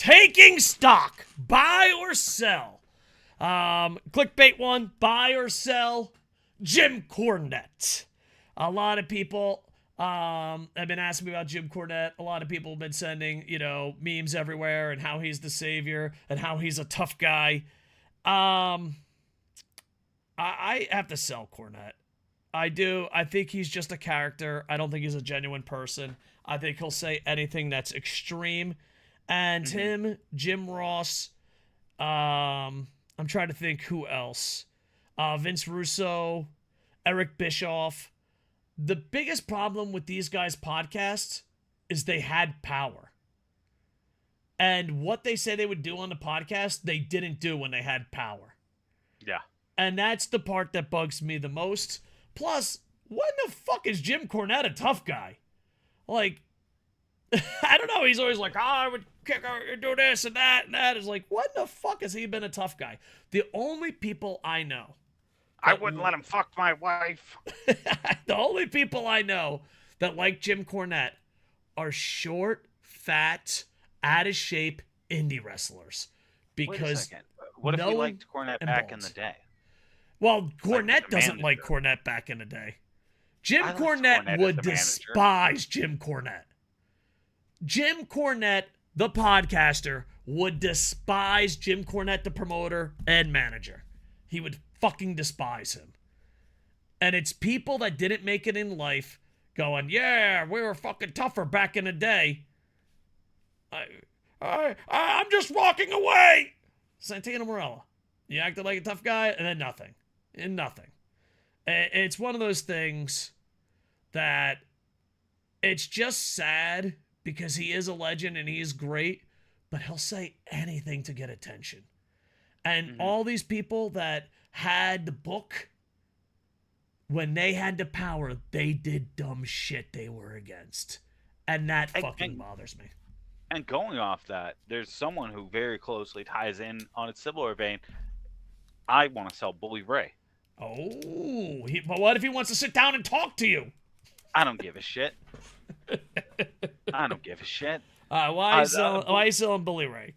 taking stock, buy or sell. Clickbait one, buy or sell Jim Cornette. A lot of people have been asking me about Jim Cornette. A lot of people have been sending, memes everywhere and how he's the savior and how he's a tough guy. I have to sell Cornette. I do. I think he's just a character. I don't think he's a genuine person. I think he'll say anything that's extreme. And him, Jim Ross, I'm trying to think who else. Vince Russo, Eric Bischoff. The biggest problem with these guys' podcasts is they had power. And what they said they would do on the podcast, they didn't do when they had power. Yeah. And that's the part that bugs me the most. Plus, when the fuck is Jim Cornette a tough guy? Like, I don't know. He's always like, I would kick her, do this and that and that. It's like, when the fuck has he been a tough guy? The only people I know. I wouldn't let him fuck my wife. The only people I know that like Jim Cornette are short, fat, out of shape indie wrestlers. Because wait a second. What if he liked Cornette back in the day? Well, Cornette doesn't like Cornette back in the day. Jim Cornette would despise Jim Cornette. Jim Cornette, the podcaster, would despise Jim Cornette, the promoter and manager. He would fucking despise him. And it's people that didn't make it in life going, yeah, we were fucking tougher back in the day. I'm just walking away. Santana Marella. You acted like a tough guy and then nothing. And nothing. It's one of those things that it's just sad because he is a legend and he is great, but he'll say anything to get attention. And all these people that had the book, when they had the power, they did dumb shit they were against. And that fucking bothers me. And going off that, there's someone who very closely ties in on a similar vein. I want to sell Bully Ray. Oh, but what if he wants to sit down and talk to you? I don't give a shit. I don't give a shit. Why are you selling Bully Ray?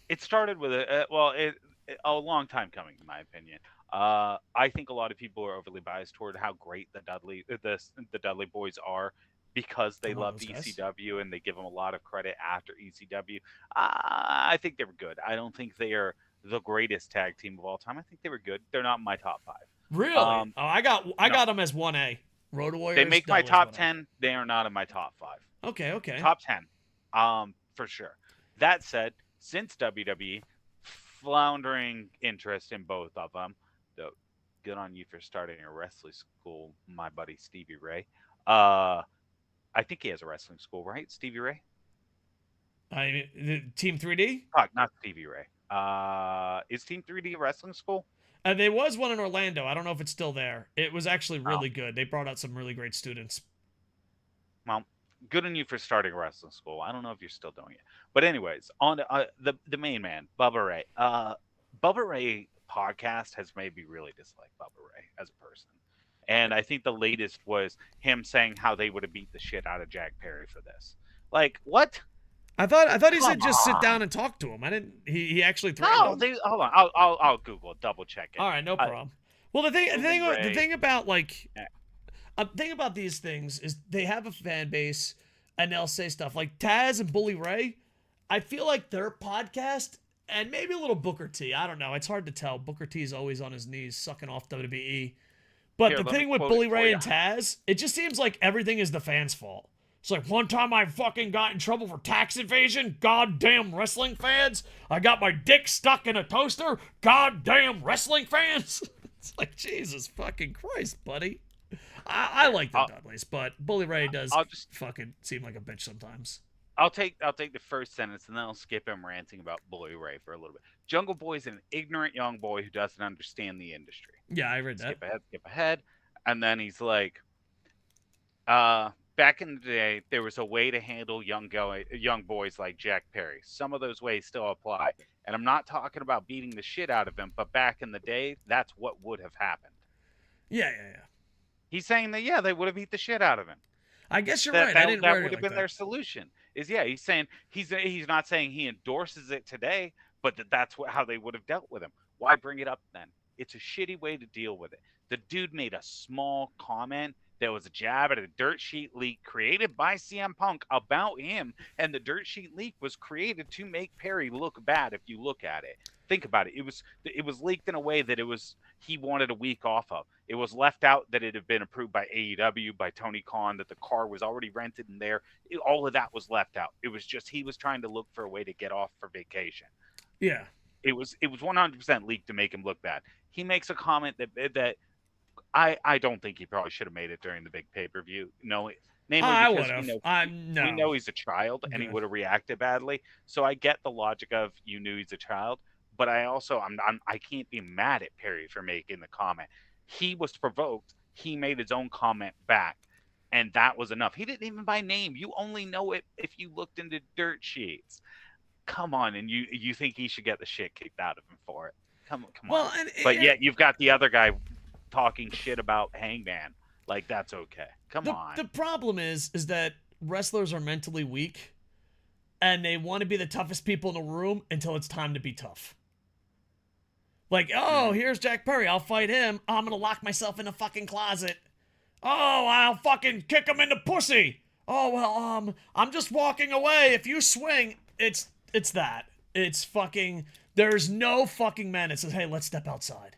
It started with a long time coming, in my opinion. I think a lot of people are overly biased toward how great the Dudley boys are because they loved ECW and they give them a lot of credit after ECW. I think they were good. I don't think they are the greatest tag team of all time. I think they were good. They're not in my top 5. Really? I got them as 1A. Road Warriors. They make my top 10. They are not in my top 5. Okay. Top 10. For sure. That said, since WWE, floundering interest in both of them. Though, good on you for starting a wrestling school, my buddy Stevie Ray. I think he has a wrestling school, right? Stevie Ray? Team 3D? Not Stevie Ray. Is Team 3D a wrestling school? There was one in Orlando. I don't know if it's still there. It was actually really good. They brought out some really great students. Well, good on you for starting a wrestling school. I don't know if you're still doing it. But anyways, on the main man, Bubba Ray. Bubba Ray podcast has made me really dislike Bubba Ray as a person. And I think the latest was him saying how they would have beat the shit out of Jack Perry for this. Like, what? I thought he said just sit down and talk to him. I didn't. He actually threatened him. Hold on. I'll Google it, double check it. All right, no problem. Well, the thing about these things is they have a fan base and they'll say stuff like Taz and Bully Ray. I feel like their podcast and maybe a little Booker T. I don't know. It's hard to tell. Booker T is always on his knees sucking off WWE. But the thing with Bully Ray and Taz, it just seems like everything is the fans' fault. It's like, one time I fucking got in trouble for tax evasion. Goddamn wrestling fans. I got my dick stuck in a toaster. Goddamn wrestling fans. It's like, Jesus fucking Christ, buddy. I like the Dudleys, but Bully Ray does fucking seem like a bitch sometimes. I'll take the first sentence and then I'll skip him ranting about Bully Ray for a little bit. Jungle Boy's an ignorant young boy who doesn't understand the industry. Yeah, I read that. Skip ahead. And then he's like, back in the day, there was a way to handle young boys like Jack Perry. Some of those ways still apply. And I'm not talking about beating the shit out of him, but back in the day, that's what would have happened. Yeah. He's saying that, they would have beat the shit out of him. I guess you're right. I didn't that worry would have like been their solution. is he's saying he's not saying he endorses it today, but that's how they would have dealt with him. Why bring it up then? It's a shitty way to deal with it. The dude made a small comment that was a jab at a dirt sheet leak created by CM Punk about him, and the dirt sheet leak was created to make Perry look bad. If you look at it, think about it. It was leaked in a way that he wanted a week off of. It was left out that it had been approved by AEW, by Tony Khan, that the car was already rented in there. All of that was left out. It was just he was trying to look for a way to get off for vacation. Yeah. It was 100% leaked to make him look bad. He makes a comment that I don't think he probably should have made it during the big pay-per-view. No, namely because we know he's a child and he would have reacted badly. So I get the logic of you knew he's a child, but I can't be mad at Perry for making the comment. He was provoked. He made his own comment back, and that was enough. He didn't even by name. You only know it if you looked into dirt sheets. Come on, and you think he should get the shit kicked out of him for it? Come on. But yet you've got the other guy talking shit about Hangman. Like, that's okay. Come on. The problem is that wrestlers are mentally weak, and they want to be the toughest people in the room until it's time to be tough. Like, here's Jack Perry. I'll fight him. I'm going to lock myself in a fucking closet. Oh, I'll fucking kick him in the pussy. Oh, well, I'm just walking away. If you swing, it's that. It's fucking, there's no fucking man that says, hey, let's step outside.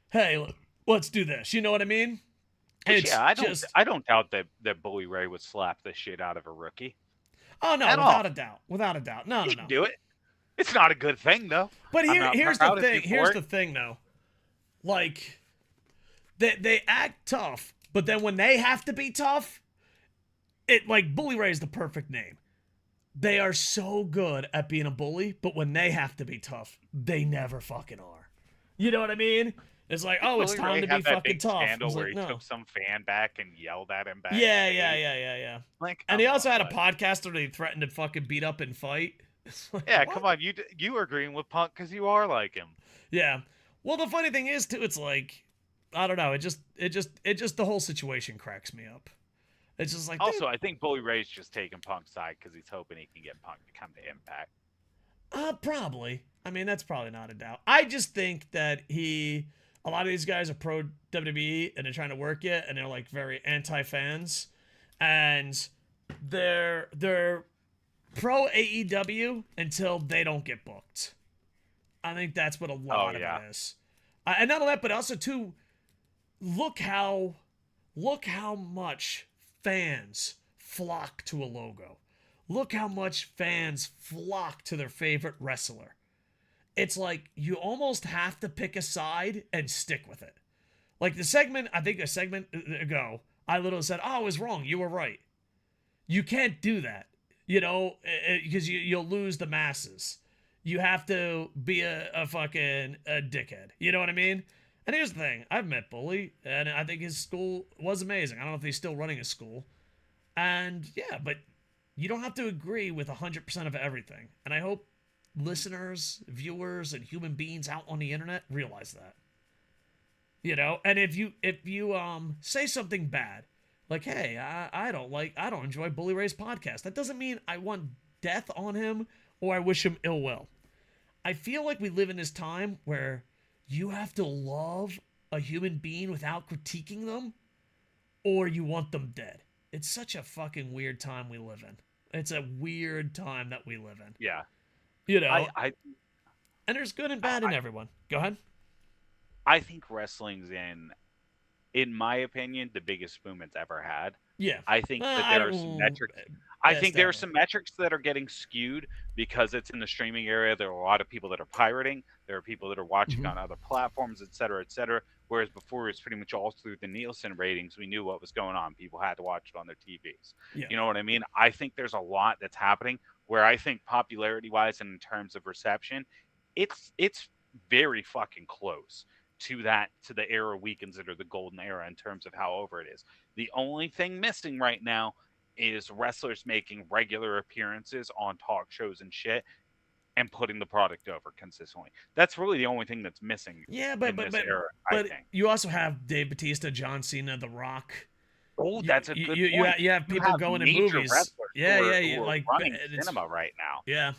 Hey, let's do this. You know what I mean? I don't doubt that Bully Ray would slap the shit out of a rookie. Oh, no, without a doubt. Without a doubt. No. He'd do it. It's not a good thing, though. But here's the thing. Here's the thing, though. Like, they act tough, but then when they have to be tough, Bully Ray is the perfect name. They are so good at being a bully, but when they have to be tough, they never fucking are. You know what I mean? It's like, it's time to be fucking tough. Scandal where he took some fan back and yelled at him back. Yeah. Like, and he also had a podcast where he threatened to fucking beat up and fight. Like, yeah, what? Come on, you were agreeing with Punk because you are like him. Yeah. Well, the funny thing is too, it's like, I don't know, it just the whole situation cracks me up. It's just like. Also, I think Bully Ray's just taking Punk's side because he's hoping he can get Punk to come to Impact. Probably. I mean, that's probably not a doubt. I just think that a lot of these guys are pro WWE and they're trying to work it, and they're like very anti-fans, and they're pro AEW until they don't get booked. I think that's what a lot of it is. And not only that, but also too, look how much fans flock to a logo. Look how much fans flock to their favorite wrestler. It's like you almost have to pick a side and stick with it. Like a segment ago, I literally said, I was wrong. You were right. You can't do that, because you'll lose the masses. You have to be a fucking dickhead. You know what I mean? And here's the thing. I've met Bully, and I think his school was amazing. I don't know if he's still running his school. And yeah, but you don't have to agree with 100% of everything. And I hope listeners, viewers, and human beings out on the internet realize that. And if you say something bad, like, hey, I don't enjoy Bully Ray's podcast, that doesn't mean I want death on him or I wish him ill will. I feel like we live in this time where you have to love a human being without critiquing them, or you want them dead. It's such a fucking weird time we live in. It's a weird time that we live in. Yeah. And there's good and bad in everyone. Go ahead. I think wrestling's in my opinion, the biggest boom it's ever had. Yeah. I think that there are some metrics. I think there are some metrics that are getting skewed because it's in the streaming area. There are a lot of people that are pirating. There are people that are watching on other platforms, et cetera, et cetera. Whereas before, it was pretty much all through the Nielsen ratings. We knew what was going on. People had to watch it on their TVs. Yeah. You know what I mean? I think there's a lot that's happening where I think popularity-wise and in terms of reception, it's very fucking close to the era we consider the golden era in terms of how over it is. The only thing missing right now is wrestlers making regular appearances on talk shows and shit and putting the product over consistently. That's really the only thing that's missing. Yeah, but this era, but I think. You also have Dave Bautista, John Cena, The Rock. Oh, that's a good you point. you have You people have going in major movies. wrestlers Yeah, who are like running it's, cinema right now. yeah.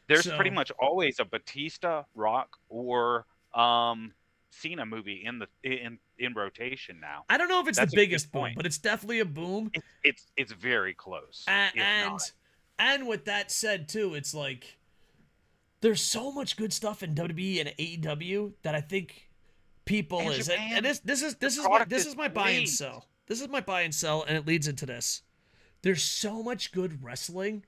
There's pretty So much always a Batista, Rock, or Cena movie in rotation now. I don't know if it's the That's a good biggest boom, point. but it's definitely a boom. It's very close, if And not. and with that said too, it's like there's so much good stuff in WWE and AEW that I think people And is and Japan, this is the this is my product this is is my buy and great. sell. This is my buy and sell, and it leads into this. There's so much good wrestling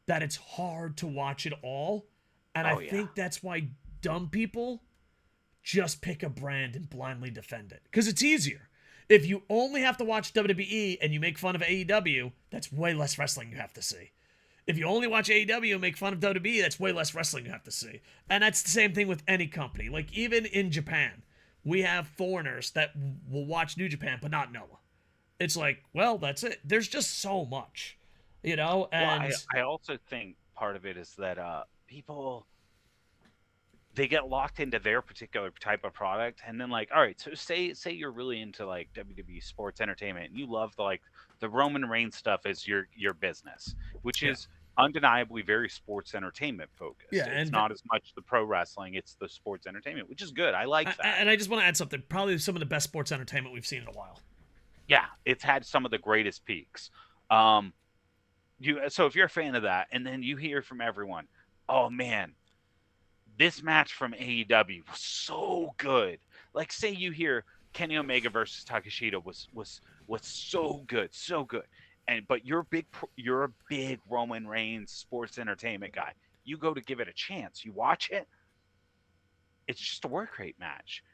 that it's hard to watch it all, and I Oh yeah. think that's why dumb people just pick a brand and blindly defend it because it's easier. If you only have to watch WWE and you make fun of AEW, that's way less wrestling you have to see. If you only watch AEW and make fun of WWE, that's way less wrestling you have to see. And that's the same thing with any company. Like, even in Japan, we have foreigners that will watch New Japan, but not Noah. It's like, well, that's it. There's just so much, you know? Well, And I also think part of it is that people, they get locked into their particular type of product, and then like, all right, so say you're really into like WWE sports entertainment and you love the Roman Reigns stuff as your business, which yeah. is undeniably very sports entertainment focused. Yeah, It's and not as much the pro wrestling, it's the sports entertainment, which is good. I like that. and I just want to add something. Probably some of the best sports entertainment we've seen in a while. Yeah, it's had some of the greatest peaks. So if you're a fan of that, and then you hear from everyone, oh man, this match from AEW was so good. Like, say you hear Kenny Omega versus Takeshita was so good, so good. But you're a big Roman Reigns sports entertainment guy. You go to give it a chance. You watch it. It's just a work rate match.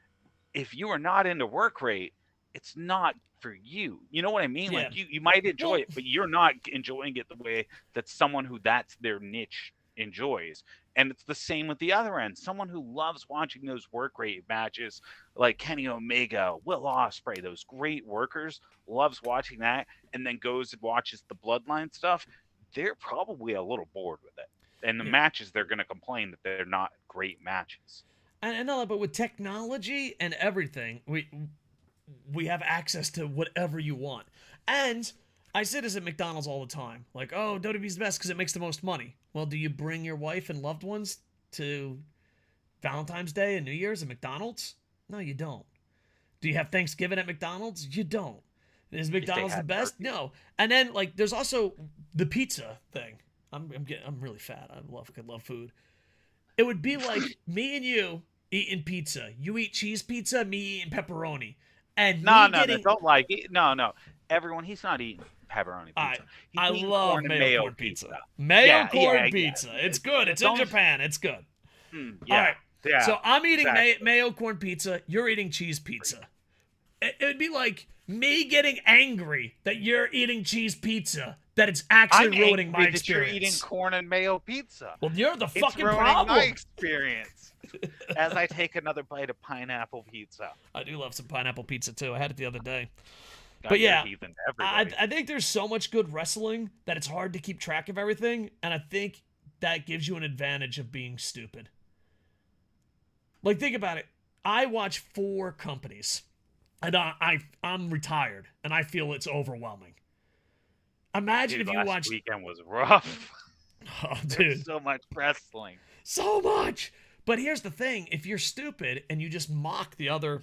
If you are not into work rate, it's not for you. You know what I mean? Yeah. Like you might enjoy Well, it, but you're not enjoying it the way that someone who that's their niche enjoys. And it's the same with the other end. Someone who loves watching those work rate matches like Kenny Omega, Will Ospreay, those great workers, loves watching that, and then goes and watches the Bloodline stuff. They're probably a little bored with it. And the yeah. matches, they're going to complain that they're not great matches. And I know, but with technology and everything, we have access to whatever you want. And I say this at McDonald's all the time. Like, oh, WWE's the best because it makes the most money. Well, do you bring your wife and loved ones to Valentine's Day and New Year's at McDonald's? No, you don't. Do you have Thanksgiving at McDonald's? You don't. Is McDonald's the best? Turkey. No. And then like there's also the pizza thing. I'm really fat. I love food. It would be like me and you eating pizza. You eat cheese pizza, me eating pepperoni. And No, getting... no. Everyone, he's not eating pepperoni pizza. He's I eating love corn and mayo corn pizza. Pizza. Yeah. It's good. It's in Japan. It's good. Yeah. All right. Yeah. So I'm eating exactly. mayo corn pizza. You're eating cheese pizza. It would be like me getting angry that you're eating cheese pizza. That it's actually ruining my experience. That you're eating corn and mayo pizza. Well, you're the fucking ruining problem. my experience. As I take another bite of pineapple pizza. I do love some pineapple pizza too. I had it the other day. God, but yeah, I think there's so much good wrestling that it's hard to keep track of everything, and I think that gives you an advantage of being stupid. Like, think about it. I watch 4 companies, and I'm retired, and I feel it's overwhelming. Imagine if you watched... Last weekend was rough. Oh, dude. There's so much wrestling. So much! But here's the thing. If you're stupid and you just mock the other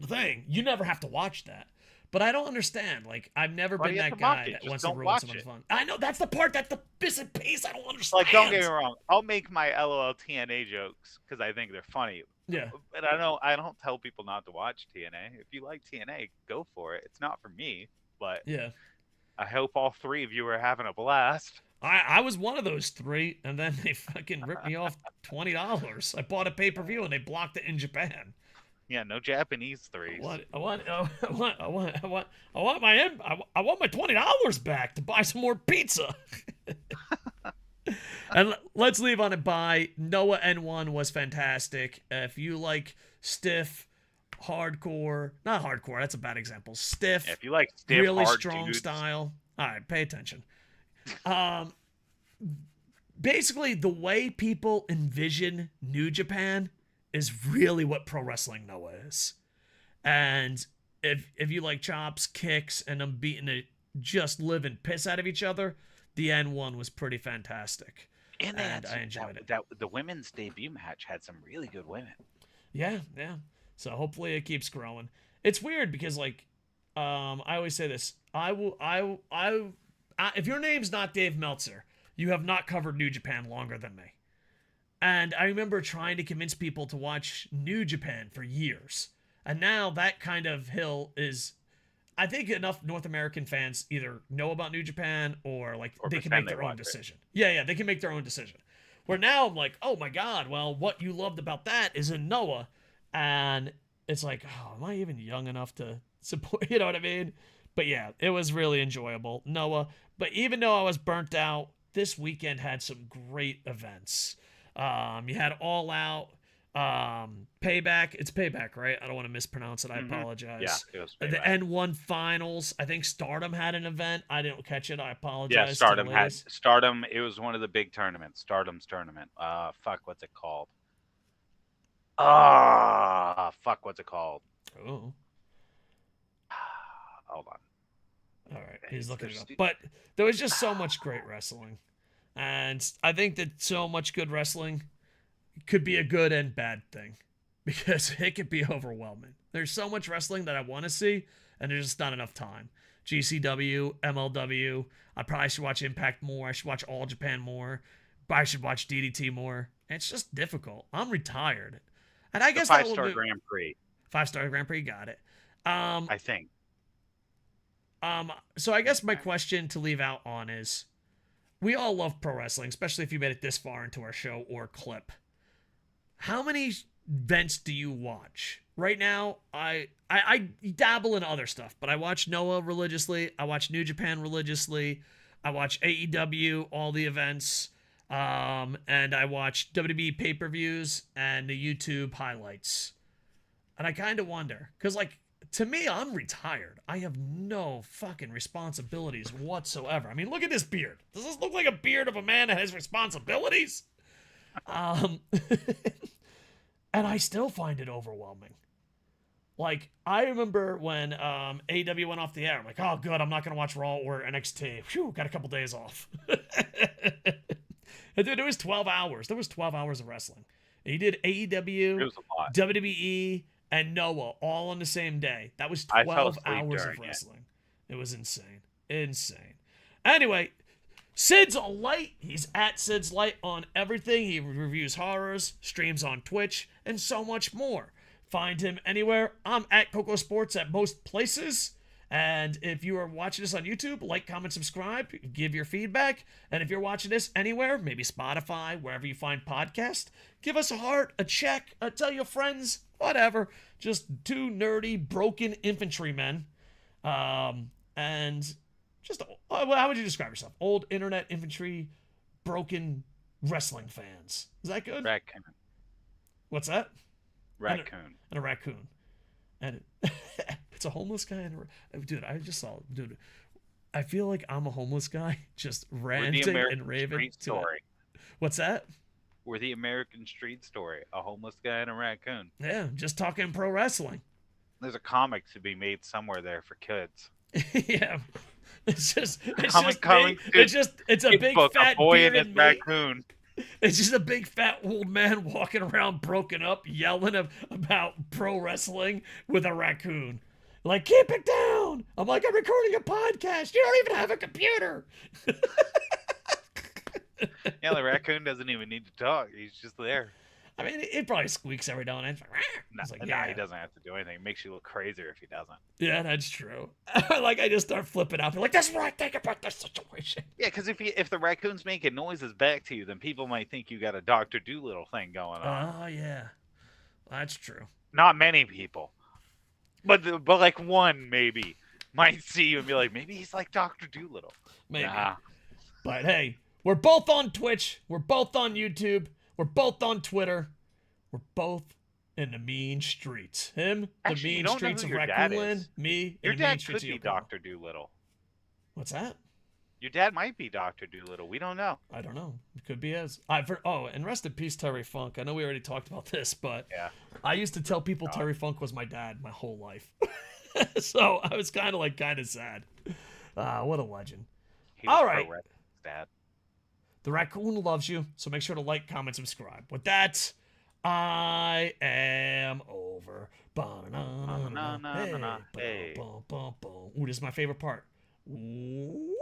thing, you never have to watch that. But I don't understand. Like, I've never been that guy that wants to ruin someone's fun. I know, that's the part, that's the missing piece I don't understand. Like, don't get me wrong. I'll make my LOL TNA jokes because I think they're funny. Yeah. But I don't tell people not to watch TNA. If you like TNA, go for it. It's not for me, but yeah. I hope all 3 of you are having a blast. I was one of those 3, and then they fucking ripped me off $20. I bought a pay-per-view, and they blocked it in Japan. Yeah, no Japanese 3s. I want my $20 back to buy some more pizza. And let's leave on it by Noah N1 was fantastic. If you like stiff, hardcore, not hardcore, that's a bad example. Stiff, if you like stiff, really hard strong dudes. style. All right, pay attention. Basically, the way people envision New Japan is really what pro wrestling Noah is. And if you like chops, kicks, and them beating the just living piss out of each other, the N1 was pretty fantastic. And I enjoyed it. The women's debut match had some really good women. Yeah. So hopefully it keeps growing. It's weird because like, I always say this. If your name's not Dave Meltzer, you have not covered New Japan longer than me. And I remember trying to convince people to watch New Japan for years. And now that kind of hill is, I think enough North American fans either know about New Japan or like they can make their own decision. Yeah, they can make their own decision. Where now I'm like, oh my God, well, what you loved about that is in Noah. And it's like, oh, am I even young enough to support, you know what I mean? But yeah, it was really enjoyable, Noah. But even though I was burnt out, this weekend had some great events. You had All Out, Payback. It's Payback, right? I don't want to mispronounce it. I apologize. Yeah, it was the N1 Finals. I think Stardom had an event. I didn't catch it. I apologize. Yeah, Stardom. It was one of the big tournaments. Stardom's tournament. What's it called? What's it called? Oh. Hold on. All right, he's looking it up. But there was just so much great wrestling. And I think that so much good wrestling could be a good and bad thing because it could be overwhelming. There's so much wrestling that I want to see, and there's just not enough time. GCW, MLW, I probably should watch Impact more. I should watch All Japan more. I should watch DDT more. It's just difficult. I'm retired. And I guess 5-star Grand Prix. 5-star Grand Prix, got it. I think. So I guess my question to leave out on is, we all love pro wrestling, especially if you made it this far into our show or clip. How many events do you watch? Right now, I dabble in other stuff, but I watch Noah religiously. I watch New Japan religiously. I watch AEW, all the events. And I watch WWE pay-per-views and the YouTube highlights. And I kind of wonder, because like, to me, I'm retired. I have no fucking responsibilities whatsoever. I mean, look at this beard. Does this look like a beard of a man that has responsibilities? And I still find it overwhelming. Like, I remember when AEW went off the air. I'm like, oh, good, I'm not going to watch Raw or NXT. Phew, got a couple days off. And dude, it was 12 hours. There was 12 hours of wrestling. And he did AEW, WWE, and Noah all on the same day. That was 12 hours of wrestling. It was insane. Insane. Anyway, SidsLight. He's at SidsLight on everything. He reviews horrors, streams on Twitch, and so much more. Find him anywhere. I'm at KocoSports at most places. And if you are watching this on YouTube, like, comment, subscribe, give your feedback. And if you're watching this anywhere, maybe Spotify, wherever you find podcasts, give us a heart, a check, tell your friends, whatever. Just two nerdy, broken infantrymen. And just, how would you describe yourself? Old internet infantry, broken wrestling fans. Is that good? Raccoon. What's that? Raccoon. And a raccoon. And it's a homeless guy. Dude, I feel like I'm a homeless guy just ranting and raving. Street story. What's that? We're the American Street Story. A homeless guy and a raccoon. Yeah, just talking pro wrestling. There's a comic to be made somewhere there for kids. Yeah. It's a big fat boy and his raccoon. It's just a big fat old man walking around broken up, yelling about pro wrestling with a raccoon. Like, keep it down. I'm like, I'm recording a podcast. You don't even have a computer. Yeah, the raccoon doesn't even need to talk. He's just there. I mean, it probably squeaks every now and then. No, he doesn't have to do anything. It makes you look crazier if he doesn't. Yeah, that's true. Like, I just start flipping out. Like, that's what I think about this situation. Yeah, because if the raccoon's making noises back to you, then people might think you got a Dr. Doolittle thing going on. Oh, yeah. That's true. Not many people. But like one, maybe, might see you and be like, maybe he's like Dr. Doolittle. Maybe. Nah. But, hey, we're both on Twitch. We're both on YouTube. We're both on Twitter. We're both in the mean streets. Him, Actually, the mean streets of Raccoon. Me, your in the dad mean streets could be Dr. Doolittle. What's that? Your dad might be Dr. Doolittle. We don't know. I don't know. It could be as. And rest in peace, Terry Funk. I know we already talked about this, but yeah. I used to tell people Terry Funk was my dad my whole life. So I was kind of sad. What a legend. He was All pro right. wrestling's dad. The Raccoon loves you, so make sure to like, comment, subscribe. With that, I am over. Ba-na-na-na-na. Hey. Hey. Ba-bum-bum-bum. Ooh, this is my favorite part. Ooh.